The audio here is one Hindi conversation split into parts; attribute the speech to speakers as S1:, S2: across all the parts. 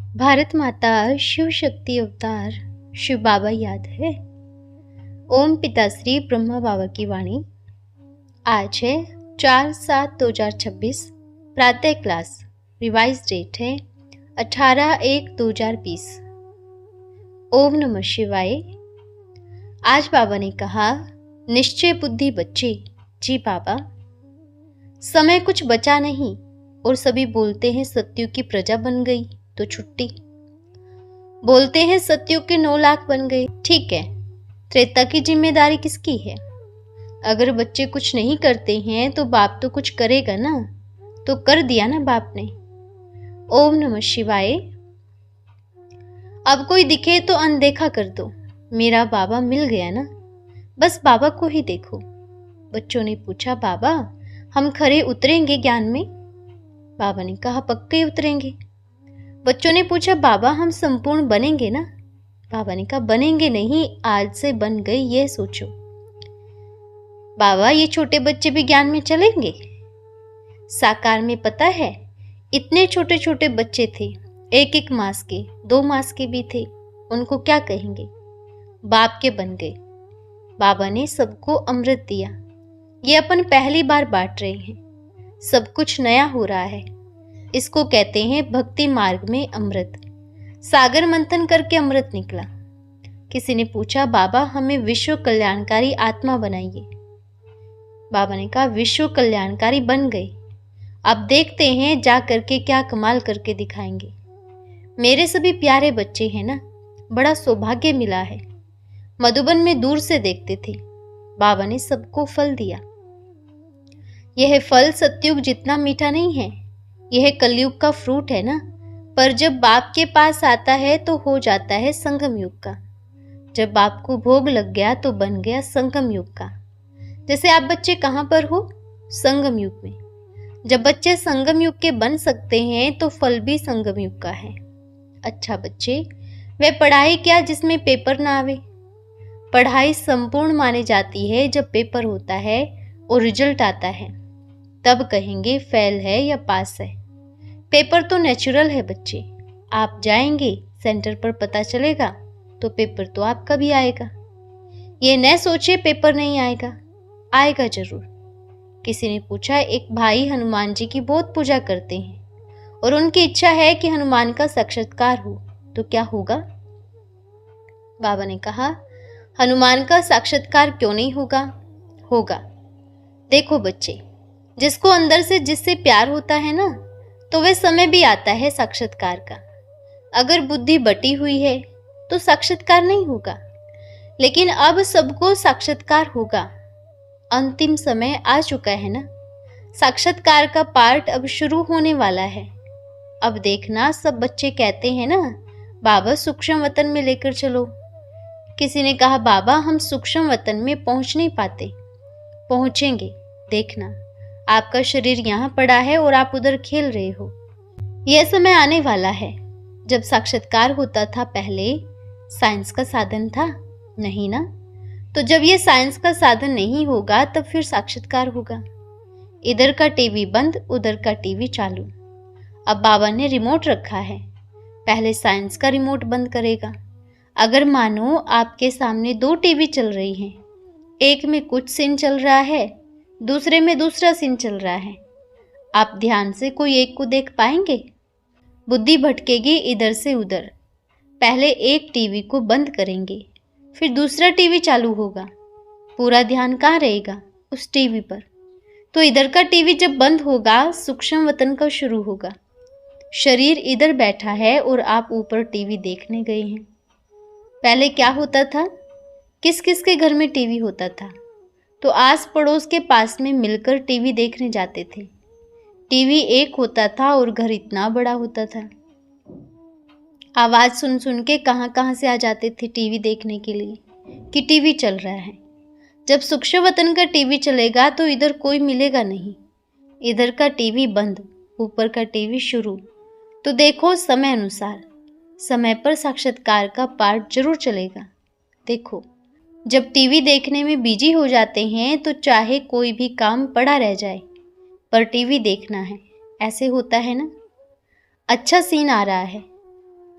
S1: भारत माता शिव शक्ति अवतार शिव बाबा याद है। ओम पिताश्री ब्रह्मा बाबा की वाणी। आज है 4/7/2026। प्रातः क्लास। रिवाइज डेट है 18/1/2020। ओम नमः शिवाय। आज बाबा ने कहा, निश्चय बुद्धि बच्चे। जी बाबा, समय कुछ बचा नहीं और सभी बोलते हैं सत्युग की प्रजा बन गई तो छुट्टी। बोलते हैं सत्युग के 9 लाख बन गए। ठीक है, त्रेता की जिम्मेदारी किसकी है? अगर बच्चे कुछ नहीं करते हैं तो बाप तो कुछ करेगा ना। तो कर दिया ना बाप ने। ओम नमः शिवाय। अब कोई दिखे तो अनदेखा कर दो। मेरा बाबा मिल गया ना, बस बाबा को ही देखो। बच्चों ने पूछा, बाबा हम खरे उतरेंगे ज्ञान में? बाबा ने कहा, पक्के उतरेंगे। बच्चों ने पूछा, बाबा हम संपूर्ण बनेंगे ना? बाबा ने कहा, बनेंगे नहीं, आज से बन गए, यह सोचो। बाबा, ये छोटे बच्चे भी ज्ञान में चलेंगे? साकार में पता है, इतने छोटे छोटे बच्चे थे, 1-1 मास के, 2 मास के भी थे। उनको क्या कहेंगे? बाप के बन गए। बाबा ने सबको अमृत दिया। ये अपन पहली बार बांट रहे हैं। सब कुछ नया हो रहा है। इसको कहते हैं भक्ति मार्ग में अमृत। सागर मंथन करके अमृत निकला। किसी ने पूछा, बाबा हमें विश्व कल्याणकारी आत्मा बनाइए। बाबा ने कहा, विश्व कल्याणकारी बन गए। अब देखते हैं जा करके क्या कमाल करके दिखाएंगे। मेरे सभी प्यारे बच्चे हैं ना, बड़ा सौभाग्य मिला है। मधुबन में दूर से देखते थे। बाबा ने सबको फल दिया। यह फल सत्युग जितना मीठा नहीं है, यह कलयुग का फ्रूट है ना। पर जब बाप के पास आता है तो हो जाता है संगम युग का। जब बाप को भोग लग गया तो बन गया संगम युग का। जैसे आप बच्चे कहाँ पर हो? संगम युग में। जब बच्चे संगम युग के बन सकते हैं तो फल भी संगम युग का है। अच्छा बच्चे, वह पढ़ाई क्या जिसमें पेपर ना आवे? पढ़ाई संपूर्ण मानी जाती है जब पेपर होता है और रिजल्ट आता है, तब कहेंगे फेल है या पास है। पेपर तो नेचुरल है बच्चे। आप जाएंगे सेंटर पर, पता चलेगा तो पेपर तो आपका भी आएगा। ये न सोचे पेपर नहीं आएगा, आएगा जरूर। किसी ने पूछा, एक भाई हनुमान जी की बहुत पूजा करते हैं और उनकी इच्छा है कि हनुमान का साक्षात्कार हो, तो क्या होगा? बाबा ने कहा, हनुमान का साक्षात्कार क्यों नहीं होगा? होगा। देखो बच्चे, जिसको अंदर से जिससे प्यार होता है ना, तो वह समय भी आता है साक्षात्कार का। अगर बुद्धि बटी हुई है तो साक्षात्कार नहीं होगा। लेकिन अब सबको साक्षात्कार होगा। अंतिम समय आ चुका है ना। साक्षात्कार का पार्ट अब शुरू होने वाला है। अब देखना, सब बच्चे कहते हैं ना, बाबा सूक्ष्म वतन में लेकर चलो। किसी ने कहा, बाबा हम सूक्ष्म वतन में पहुंच नहीं पाते। पहुंचेंगे, देखना। आपका शरीर यहाँ पड़ा है और आप उधर खेल रहे हो। यह समय आने वाला है। जब साक्षात्कार होता था पहले साइंस का साधन था नहीं ना। तो जब यह साइंस का साधन नहीं होगा तब फिर साक्षात्कार होगा। इधर का टीवी बंद, उधर का टीवी चालू। अब बाबा ने रिमोट रखा है, पहले साइंस का रिमोट बंद करेगा। अगर मानो आपके सामने 2 टीवी चल रही हैं, एक में कुछ सीन चल रहा है, दूसरे में दूसरा सीन चल रहा है, आप ध्यान से कोई एक को देख पाएंगे? बुद्धि भटकेगी इधर से उधर। पहले एक टीवी को बंद करेंगे, फिर दूसरा टीवी चालू होगा। पूरा ध्यान कहाँ रहेगा? उस टीवी पर। तो इधर का टीवी जब बंद होगा, सूक्ष्म वतन का शुरू होगा। शरीर इधर बैठा है और आप ऊपर टीवी देखने गए हैं। पहले क्या होता था? किस किस के घर में टीवी होता था? तो आस पड़ोस के पास में मिलकर टीवी देखने जाते थे। टीवी एक होता था और घर इतना बड़ा होता था। आवाज सुन सुन के कहाँ कहाँ से आ जाते थे टीवी देखने के लिए कि टीवी चल रहा है। जब सूक्ष्म वतन का टीवी चलेगा तो इधर कोई मिलेगा नहीं। इधर का टीवी बंद, ऊपर का टीवी शुरू। तो देखो, समय अनुसार समय पर साक्षात्कार का पार्ट जरूर चलेगा। देखो, जब टीवी देखने में बिजी हो जाते हैं तो चाहे कोई भी काम पड़ा रह जाए पर टीवी देखना है, ऐसे होता है ना। अच्छा सीन आ रहा है,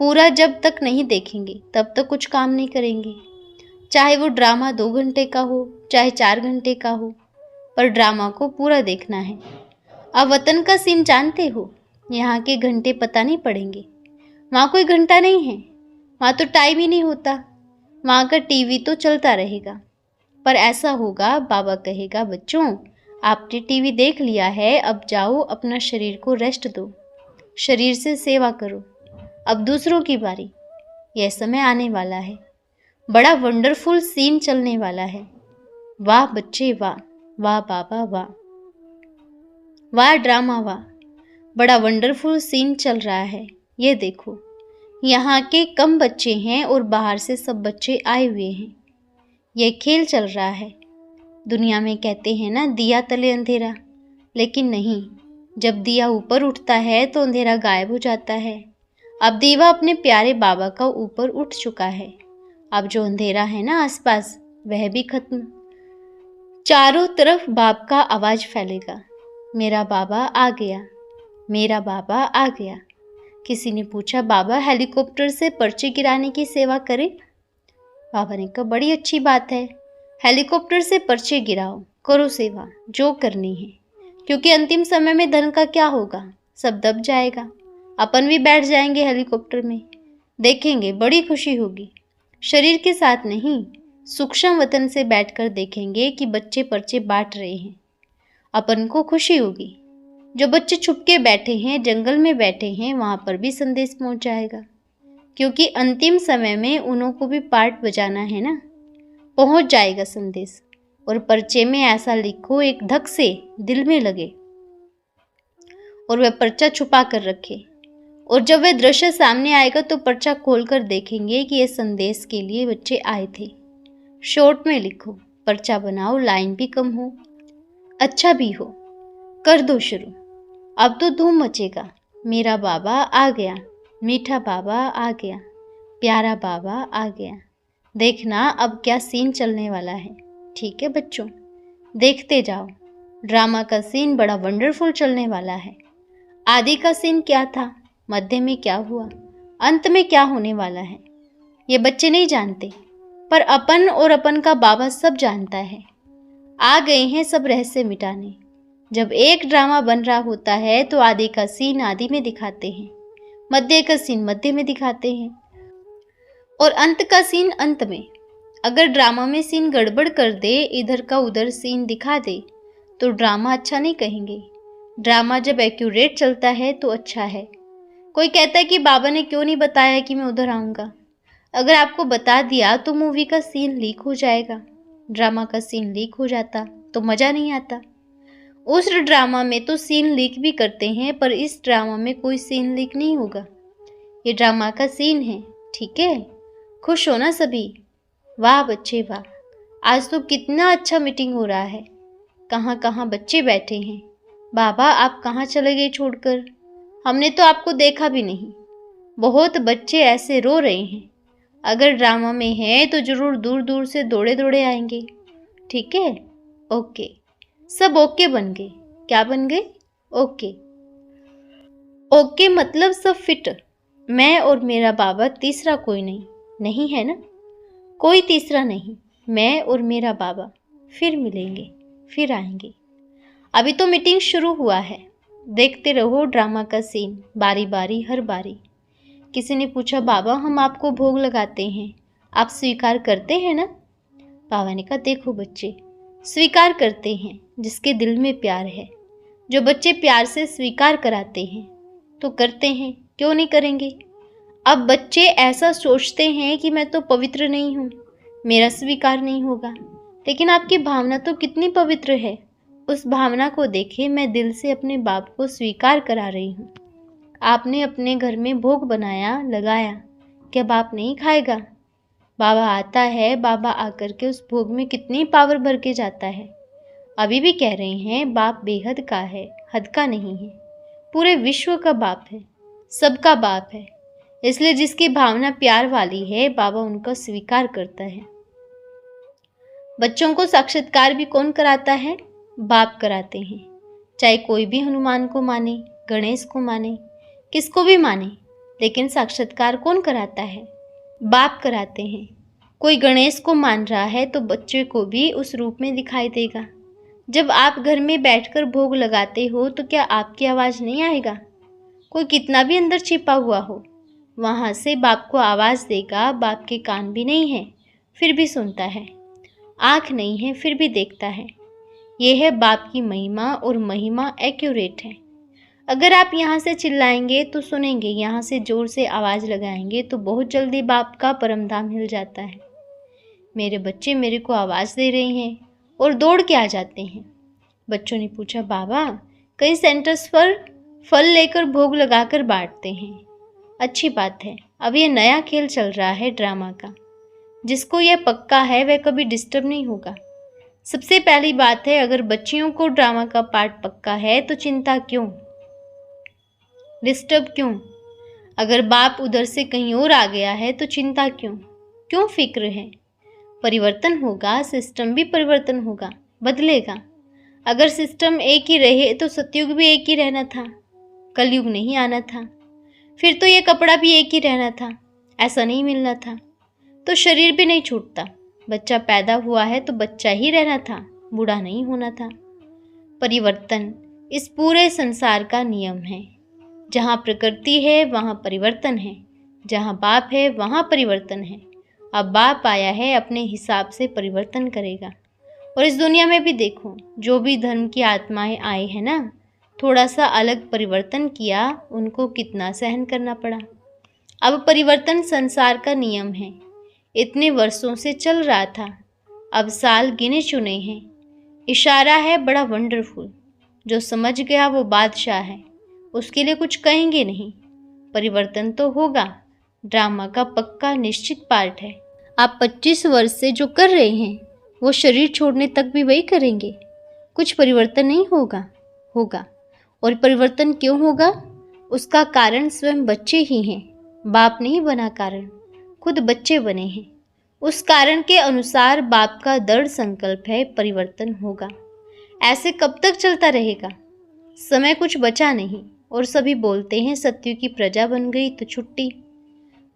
S1: पूरा जब तक नहीं देखेंगे तब तक कुछ काम नहीं करेंगे। चाहे वो ड्रामा 2 घंटे का हो, चाहे 4 घंटे का हो, पर ड्रामा को पूरा देखना है। अब वतन का सीन जानते हो, यहाँ के घंटे पता नहीं पड़ेंगे। वहाँ कोई घंटा नहीं है, वहाँ तो टाइम ही नहीं होता। वहाँ का टीवी तो चलता रहेगा। पर ऐसा होगा, बाबा कहेगा, बच्चों आपने टीवी देख लिया है, अब जाओ अपना शरीर को रेस्ट दो, शरीर से सेवा करो, अब दूसरों की बारी। यह समय आने वाला है, बड़ा वंडरफुल सीन चलने वाला है। वाह बच्चे वाह, वाह बाबा वाह, वाह ड्रामा वाह, बड़ा वंडरफुल सीन चल रहा है। ये देखो, यहाँ के कम बच्चे हैं और बाहर से सब बच्चे आए हुए हैं। यह खेल चल रहा है। दुनिया में कहते हैं ना, दिया तले अंधेरा, लेकिन नहीं, जब दिया ऊपर उठता है तो अंधेरा गायब हो जाता है। अब दीवा अपने प्यारे बाबा का ऊपर उठ चुका है। अब जो अंधेरा है ना आसपास, वह भी खत्म। चारों तरफ बाप का आवाज फैलेगा, मेरा बाबा आ गया, मेरा बाबा आ गया। किसी ने पूछा, बाबा हेलीकॉप्टर से पर्चे गिराने की सेवा करें? बाबा ने कहा, बड़ी अच्छी बात है, हेलीकॉप्टर से पर्चे गिराओ, करो सेवा जो करनी है, क्योंकि अंतिम समय में धन का क्या होगा, सब दब जाएगा। अपन भी बैठ जाएंगे हेलीकॉप्टर में, देखेंगे, बड़ी खुशी होगी। शरीर के साथ नहीं, सूक्ष्म वतन से बैठकर देखेंगे कि बच्चे पर्चे बांट रहे हैं, अपन को खुशी होगी। जो बच्चे छुपके बैठे हैं, जंगल में बैठे हैं, वहाँ पर भी संदेश पहुँच जाएगा, क्योंकि अंतिम समय में उन्हों को भी पार्ट बजाना है ना, पहुँच जाएगा संदेश। और पर्चे में ऐसा लिखो, एक धक से दिल में लगे, और वह पर्चा छुपा कर रखे। और जब वह दृश्य सामने आएगा तो पर्चा खोलकर देखेंगे कि यह संदेश के लिए बच्चे आए थे। शॉर्ट में लिखो, पर्चा बनाओ, लाइन भी कम हो, अच्छा भी हो। कर दो शुरू, अब तो धूम मचेगा। मेरा बाबा आ गया, मीठा बाबा आ गया, प्यारा बाबा आ गया। देखना अब क्या सीन चलने वाला है। ठीक है बच्चों, देखते जाओ। ड्रामा का सीन बड़ा वंडरफुल चलने वाला है। आदि का सीन क्या था, मध्य में क्या हुआ, अंत में क्या होने वाला है, ये बच्चे नहीं जानते, पर अपन और अपन का बाबा सब जानता है। आ गए हैं सब रहस्य मिटाने। जब एक ड्रामा बन रहा होता है तो आदि का सीन आदि में दिखाते हैं, मध्य का सीन मध्य में दिखाते हैं, और अंत का सीन अंत में। अगर ड्रामा में सीन गड़बड़ कर दे, इधर का उधर सीन दिखा दे, तो ड्रामा अच्छा नहीं कहेंगे। ड्रामा जब एक्यूरेट चलता है तो अच्छा है। कोई कहता है कि बाबा ने क्यों नहीं बताया कि मैं उधर आऊँगा। अगर आपको बता दिया तो मूवी का सीन लीक हो जाएगा, ड्रामा का सीन लीक हो जाता तो मज़ा नहीं आता। उस ड्रामा में तो सीन लीक भी करते हैं, पर इस ड्रामा में कोई सीन लीक नहीं होगा। ये ड्रामा का सीन है, ठीक है। खुश हो ना सभी? वाह बच्चे वाह, आज तो कितना अच्छा मीटिंग हो रहा है। कहाँ कहाँ बच्चे बैठे हैं। बाबा आप कहाँ चले गए छोड़कर? हमने तो आपको देखा भी नहीं। बहुत बच्चे ऐसे रो रहे हैं। अगर ड्रामा में है तो ज़रूर दूर दूर से दौड़े दौड़े आएंगे, ठीक है। ओके, सब ओके बन गए। क्या बन गए? ओके। ओके मतलब सब फिट। मैं और मेरा बाबा, तीसरा कोई नहीं, नहीं है ना? कोई तीसरा नहीं, मैं और मेरा बाबा फिर मिलेंगे, फिर आएंगे। अभी तो मीटिंग शुरू हुआ है, देखते रहो ड्रामा का सीन, बारी बारी हर बारी। किसी ने पूछा, बाबा हम आपको भोग लगाते हैं, आप स्वीकार करते हैं ना? बाबा ने कहा, देखो बच्चे, स्वीकार करते हैं जिसके दिल में प्यार है। जो बच्चे प्यार से स्वीकार कराते हैं तो करते हैं, क्यों नहीं करेंगे। अब बच्चे ऐसा सोचते हैं कि मैं तो पवित्र नहीं हूँ, मेरा स्वीकार नहीं होगा, लेकिन आपकी भावना तो कितनी पवित्र है। उस भावना को देखें, मैं दिल से अपने बाप को स्वीकार करा रही हूँ। आपने अपने घर में भोग बनाया, लगाया, क्या बाप नहीं खाएगा? बाबा आता है, बाबा आकर के उस भोग में कितनी पावर भर के जाता है। अभी भी कह रहे हैं, बाप बेहद का है, हद का नहीं है, पूरे विश्व का बाप है, सबका बाप है। इसलिए जिसकी भावना प्यार वाली है, बाबा उनका स्वीकार करता है। बच्चों को साक्षात्कार भी कौन कराता है? बाप कराते हैं। चाहे कोई भी हनुमान को माने, गणेश को माने, किसको भी माने, लेकिन साक्षात्कार कौन कराता है? बाप कराते हैं। कोई गणेश को मान रहा है तो बच्चे को भी उस रूप में दिखाई देगा। जब आप घर में बैठकर भोग लगाते हो तो क्या आपकी आवाज़ नहीं आएगा? कोई कितना भी अंदर छिपा हुआ हो, वहाँ से बाप को आवाज़ देगा। बाप के कान भी नहीं है फिर भी सुनता है, आँख नहीं है फिर भी देखता है। यह है बाप की महिमा, और महिमा एक्यूरेट है। अगर आप यहाँ से चिल्लाएंगे तो सुनेंगे, यहाँ से ज़ोर से आवाज़ लगाएंगे तो बहुत जल्दी बाप का परमधाम हिल जाता है। मेरे बच्चे मेरे को आवाज़ दे रहे हैं और दौड़ के आ जाते हैं। बच्चों ने पूछा, बाबा कई सेंटर्स पर फल लेकर भोग लगाकर बांटते हैं। अच्छी बात है। अब ये नया खेल चल रहा है ड्रामा का। जिसको यह पक्का है वह कभी डिस्टर्ब नहीं होगा। सबसे पहली बात है, अगर बच्चियों को ड्रामा का पार्ट पक्का है तो चिंता क्यों, डिस्टर्ब क्यों? अगर बाप उधर से कहीं और आ गया है तो चिंता क्यों, क्यों फिक्र है? परिवर्तन होगा, सिस्टम भी परिवर्तन होगा, बदलेगा। अगर सिस्टम एक ही रहे तो सतयुग भी एक ही रहना था, कलयुग नहीं आना था। फिर तो ये कपड़ा भी एक ही रहना था, ऐसा नहीं मिलना था। तो शरीर भी नहीं छूटता। बच्चा पैदा हुआ है तो बच्चा ही रहना था, बूढ़ा नहीं होना था। परिवर्तन इस पूरे संसार का नियम है। जहाँ प्रकृति है वहाँ परिवर्तन है, जहाँ बाप है वहाँ परिवर्तन है। अब बाप आया है, अपने हिसाब से परिवर्तन करेगा। और इस दुनिया में भी देखो, जो भी धर्म की आत्माएं आए हैं ना, थोड़ा सा अलग परिवर्तन किया, उनको कितना सहन करना पड़ा। अब परिवर्तन संसार का नियम है, इतने वर्षों से चल रहा था, अब साल गिने चुने हैं। इशारा है बड़ा वंडरफुल, जो समझ गया वो बादशाह है, उसके लिए कुछ कहेंगे नहीं। परिवर्तन तो होगा, ड्रामा का पक्का निश्चित पार्ट है। आप 25 वर्ष से जो कर रहे हैं वो शरीर छोड़ने तक भी वही करेंगे। कुछ परिवर्तन नहीं होगा? होगा। और परिवर्तन क्यों होगा? उसका कारण स्वयं बच्चे ही हैं। बाप नहीं बना कारण, खुद बच्चे बने हैं। उस कारण के अनुसार बाप का दृढ़ संकल्प है, परिवर्तन होगा। ऐसे कब तक चलता रहेगा? समय कुछ बचा नहीं। और सभी बोलते हैं सत्यु की प्रजा बन गई तो छुट्टी,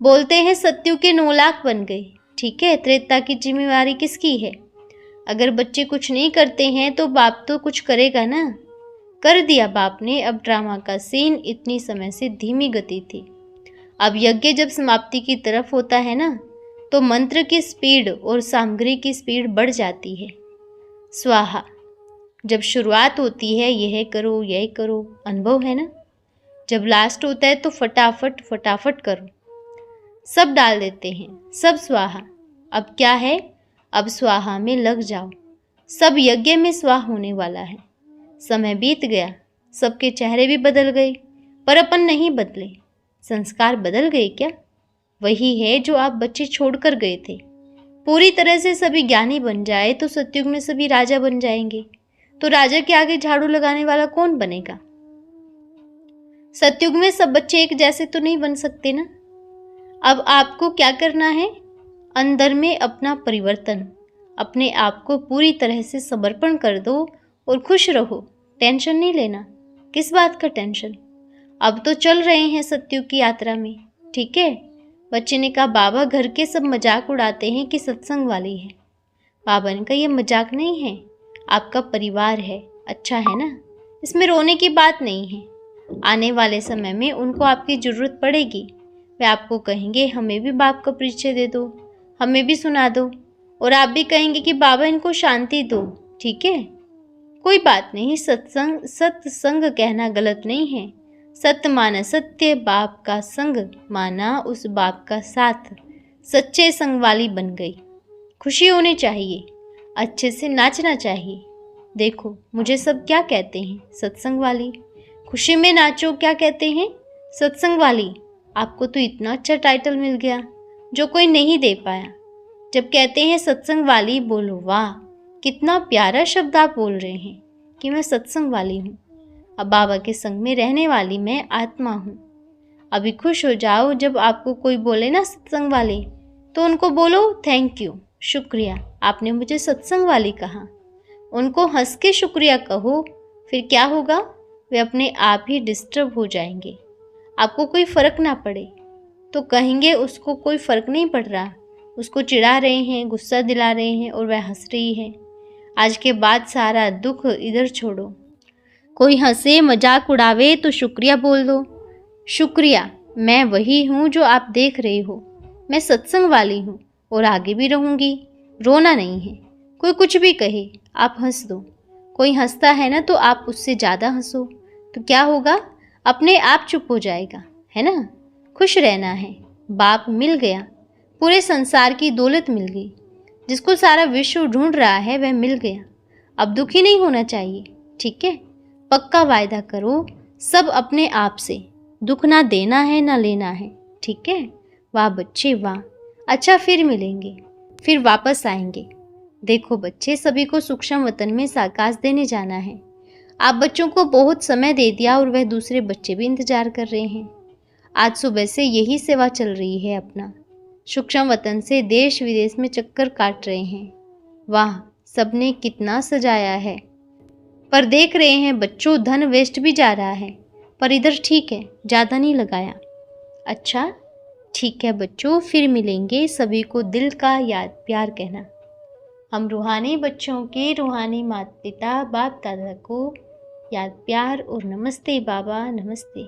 S1: बोलते हैं सत्यु के 9 लाख बन गए। ठीक है, त्रेता की जिम्मेवारी किसकी है? अगर बच्चे कुछ नहीं करते हैं तो बाप तो कुछ करेगा ना। कर दिया बाप ने। अब ड्रामा का सीन इतनी समय से धीमी गति थी, अब यज्ञ जब समाप्ति की तरफ होता है ना, तो मंत्र की स्पीड और सामग्री की स्पीड बढ़ जाती है। स्वाहा जब शुरुआत होती है, यह करो यह करो, अनुभव है ना। जब लास्ट होता है तो फटाफट फटाफट करो, सब डाल देते हैं, सब स्वाहा। अब क्या है? अब स्वाहा में लग जाओ। सब यज्ञ में स्वाहा होने वाला है। समय बीत गया, सबके चेहरे भी बदल गए, पर अपन नहीं बदले। संस्कार बदल गए क्या? वही है जो आप बच्चे छोड़कर गए थे। पूरी तरह से सभी ज्ञानी बन जाए तो सतयुग में सभी राजा बन जाएंगे। तो राजा के आगे झाड़ू लगाने वाला कौन बनेगा? सतयुग में सब बच्चे एक जैसे तो नहीं बन सकते ना। अब आपको क्या करना है? अंदर में अपना परिवर्तन, अपने आप को पूरी तरह से समर्पण कर दो और खुश रहो। टेंशन नहीं लेना। किस बात का टेंशन? अब तो चल रहे हैं सतयुग की यात्रा में। ठीक है। बच्चे ने कहा, बाबा घर के सब मजाक उड़ाते हैं कि सत्संग वाली है। बाबा ने कहा, ये मजाक नहीं है, आपका परिवार है, अच्छा है ना, इसमें रोने की बात नहीं है। आने वाले समय में उनको आपकी ज़रूरत पड़ेगी। वे आपको कहेंगे हमें भी बाप का परिचय दे दो, हमें भी सुना दो। और आप भी कहेंगे कि बाबा इनको शांति दो। ठीक है, कोई बात नहीं। सत्संग कहना गलत नहीं है। सत्य माना सत्य, बाप का संग माना उस बाप का साथ। सच्चे संग वाली बन गई। खुशी होनी चाहिए, अच्छे से नाचना चाहिए। देखो मुझे सब क्या कहते हैं? सत्संग वाली। खुशी में नाचो, क्या कहते हैं? सत्संग वाली। आपको तो इतना अच्छा टाइटल मिल गया जो कोई नहीं दे पाया। जब कहते हैं सत्संग वाली, बोलो वाह कितना प्यारा शब्द आप बोल रहे हैं कि मैं सत्संग वाली हूँ। अब बाबा के संग में रहने वाली मैं आत्मा हूँ। अभी खुश हो जाओ जब आपको कोई बोले ना सत्संग वाली, तो उनको बोलो थैंक यू, शुक्रिया, आपने मुझे सत्संग वाली कहा। उनको हंस के शुक्रिया कहो। फिर क्या होगा? वे अपने आप ही डिस्टर्ब हो जाएंगे। आपको कोई फ़र्क ना पड़े। तो कहेंगे उसको कोई फ़र्क नहीं पड़ रहा, उसको चिढ़ा रहे हैं, गुस्सा दिला रहे हैं और वह हंस रही है। आज के बाद सारा दुख इधर छोड़ो। कोई हंसे मजाक उड़ावे तो शुक्रिया बोल दो। शुक्रिया, मैं वही हूँ जो आप देख रहे हो। मैं सत्संग वाली हूँ और आगे भी रहूँगी। रोना नहीं है। कोई कुछ भी कहे आप हंस दो। कोई हंसता है ना तो आप उससे ज़्यादा हंसो, तो क्या होगा, अपने आप चुप हो जाएगा, है ना। खुश रहना है। बाप मिल गया, पूरे संसार की दौलत मिल गई। जिसको सारा विश्व ढूंढ रहा है वह मिल गया। अब दुखी नहीं होना चाहिए, ठीक है। पक्का वायदा करो सब अपने आप से, दुख ना देना है ना लेना है, ठीक है। वाह बच्चे वाह। अच्छा, फिर मिलेंगे, फिर वापस आएंगे। देखो बच्चे, सभी को सूक्ष्म वतन में साकाश देने जाना है। आप बच्चों को बहुत समय दे दिया और वह दूसरे बच्चे भी इंतजार कर रहे हैं। आज सुबह से यही सेवा चल रही है अपना। सूक्ष्म वतन से देश विदेश में चक्कर काट रहे हैं। वाह, सबने कितना सजाया है। पर देख रहे हैं बच्चों, धन वेस्ट भी जा रहा है। पर इधर ठीक है, ज़्यादा नहीं लगाया। अच्छा ठीक है बच्चों, फिर मिलेंगे। सभी को दिल का याद प्यार कहना। हम रूहानी बच्चों के रूहानी माता पिता बाप दादा को याद प्यार और नमस्ते बाबा, नमस्ते।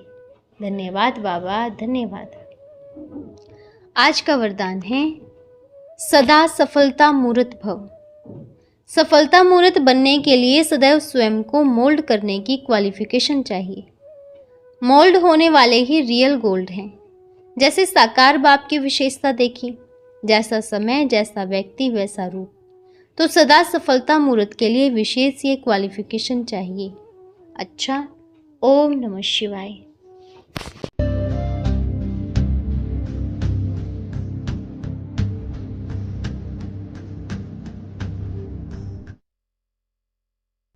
S1: धन्यवाद बाबा, धन्यवाद। आज का वरदान है सदा सफलता मूर्त भव। सफलता मूर्त बनने के लिए सदैव स्वयं को मोल्ड करने की क्वालिफिकेशन चाहिए। मोल्ड होने वाले ही रियल गोल्ड हैं। जैसे साकार बाप की विशेषता देखी, जैसा समय जैसा व्यक्ति वैसा रूप। तो सदा सफलता मूर्त के लिए विशेष ये क्वालिफिकेशन चाहिए। अच्छा, ओम नमः शिवाय।